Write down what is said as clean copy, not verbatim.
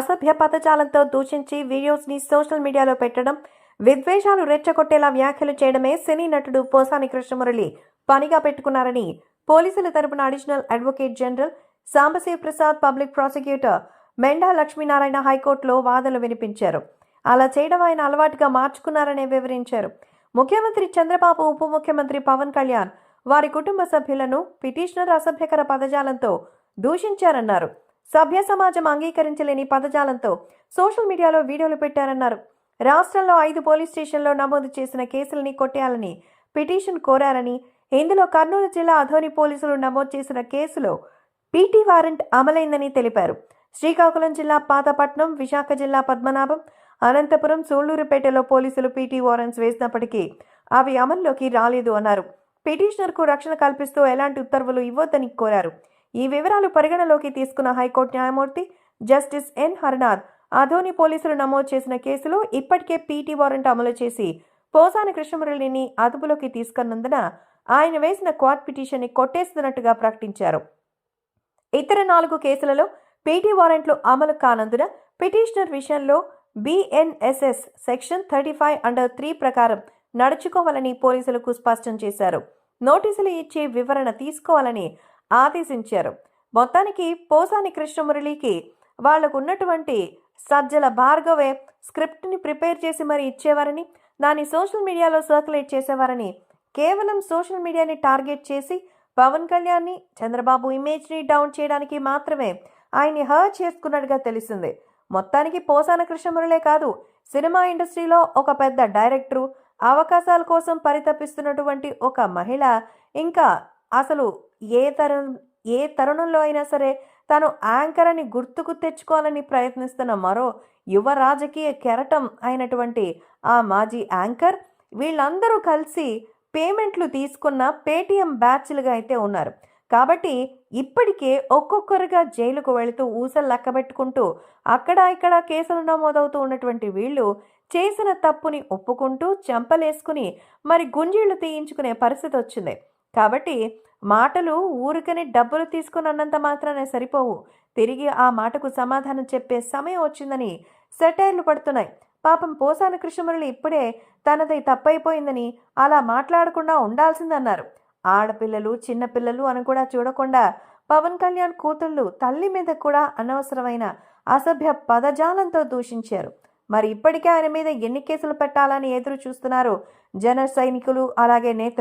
అసభ్య పదజాలంతో దూషించి వీడియోస్ని సోషల్ మీడియాలో పెట్టడం, విద్వేషాలు రెచ్చగొట్టేలా వ్యాఖ్యలు చేయడమే సినీ నటుడు పోసాని కృష్ణమురళి పనిగా పెట్టుకున్నారని పోలీసుల తరపున additional advocate general Sambasiva Prasad, public prosecutor Menda Lakshminarayana హైకోర్టులో వాదనలు వినిపించారు. అలా చేయడం ఆయన అలవాటుగా మార్చుకున్నారని వివరించారు. ముఖ్యమంత్రి చంద్రబాబు, ఉప ముఖ్యమంత్రి పవన్ కళ్యాణ్ వారి కుటుంబ సభ్యులను పిటిషనర్ అసభ్యకర పదజాలంతో దూషించారన్నారు. సభ్య సమాజం అంగీకరించలేని పదజాలంతో సోషల్ మీడియాలో వీడియోలు పెట్టారన్నారు. రాష్ట్రంలో 5 పోలీస్ స్టేషన్లో నమోదు చేసిన కేసులని కొట్టేయాలని పిటిషన్ కోరారని, ఇందులో కర్నూలు జిల్లా అధోని పోలీసులు నమోదు చేసిన కేసులో పీటీ వారెంట్ అమలైందని తెలిపారు. శ్రీకాకుళం జిల్లా పాతపట్నం, విశాఖ జిల్లా పద్మనాభం, అనంతపురం, సూళ్లూరుపేటలో పోలీసులు పీటీ వారెంట్స్ వేసినప్పటికీ అవి అమల్లోకి రాలేదు అన్నారు. పిటిషనర్కు రక్షణ కల్పిస్తూ ఎలాంటి ఉత్తర్వులు ఇవ్వొద్దని కోరారు. ఈ వివరాలు పరిగణలోకి తీసుకున్న హైకోర్టు న్యాయమూర్తి జస్టిస్ ఎన్ హరనాథ్, అధోని పోలీసులు నమోదు చేసిన కేసులో ఇప్పటికే పీటీ వారెంట్ అమలు చేసి పోసాని కృష్ణమురళిని అదుపులోకి తీసుకున్నందున ఆయన వేసిన క్వాట్ పిటిషన్ని కొట్టేస్తున్నట్టుగా ప్రకటించారు. ఇతర 4 కేసులలో పీటీ వారెంట్లు అమలు కానందున పిటిషనర్ విషయంలో బిఎన్ఎస్ఎస్ సెక్షన్ 35(3) ప్రకారం నడుచుకోవాలని పోలీసులకు స్పష్టం చేశారు. నోటీసులు ఇచ్చి వివరణ తీసుకోవాలని ఆదేశించారు. మొత్తానికి పోసాని కృష్ణమురళికి వాళ్లకున్నటువంటి సజ్జల భార్గవే స్క్రిప్ట్ని ప్రిపేర్ చేసి మరీ ఇచ్చేవారని, దాన్ని సోషల్ మీడియాలో సర్క్యులేట్ చేసేవారని, కేవలం సోషల్ మీడియాని టార్గెట్ చేసి పవన్ కళ్యాణ్ని, చంద్రబాబు ఇమేజ్ని డౌన్ చేయడానికి మాత్రమే ఆయన్ని హర్ట్ చేసుకున్నట్టుగా తెలిసింది. మొత్తానికి పోసాని కృష్ణమురళే కాదు, సినిమా ఇండస్ట్రీలో ఒక పెద్ద డైరెక్టరు, అవకాశాల కోసం పరితపిస్తున్నటువంటి ఒక మహిళ, ఇంకా అసలు ఏ తరుణంలో అయినా సరే తను యాంకర్ అని గుర్తుకు తెచ్చుకోవాలని ప్రయత్నిస్తున్న మరో యువ రాజకీయ కెరటం అయినటువంటి ఆ మాజీ యాంకర్, వీళ్ళందరూ కలిసి పేమెంట్లు తీసుకున్న పేటీఎం బ్యాచ్లుగా అయితే ఉన్నారు. కాబట్టి ఇప్పటికే ఒక్కొక్కరుగా జైలుకు వెళుతూ ఊసలు లెక్కబెట్టుకుంటూ అక్కడ ఇక్కడ కేసులు నమోదవుతూ ఉన్నటువంటి వీళ్ళు చేసిన తప్పుని ఒప్పుకుంటూ చెంపలేసుకుని మరి గుంజీళ్లు తీయించుకునే పరిస్థితి వచ్చింది. కాబట్టి మాటలు ఊరికనే డబ్బులు తీసుకుని అన్నంత మాత్రానే సరిపోవు, తిరిగి ఆ మాటకు సమాధానం చెప్పే సమయం వచ్చిందని సెటైర్లు పడుతున్నాయి. పాపం పోసాని కృష్ణమురళి ఇప్పుడే తనది తప్పైపోయిందని అలా మాట్లాడకుండా ఉండాల్సిందన్నారు. ఆడపిల్లలు, చిన్నపిల్లలు అని కూడా చూడకుండా పవన్ కళ్యాణ్ కూతుళ్ళు తల్లి మీద కూడా అనవసరమైన అసభ్య పదజాలంతో దూషించారు. మరి ఇప్పటికే ఆయన మీద ఎన్ని కేసులు పెట్టాలని ఎదురు చూస్తున్నారు జన సైనికులు, అలాగే నేతలు.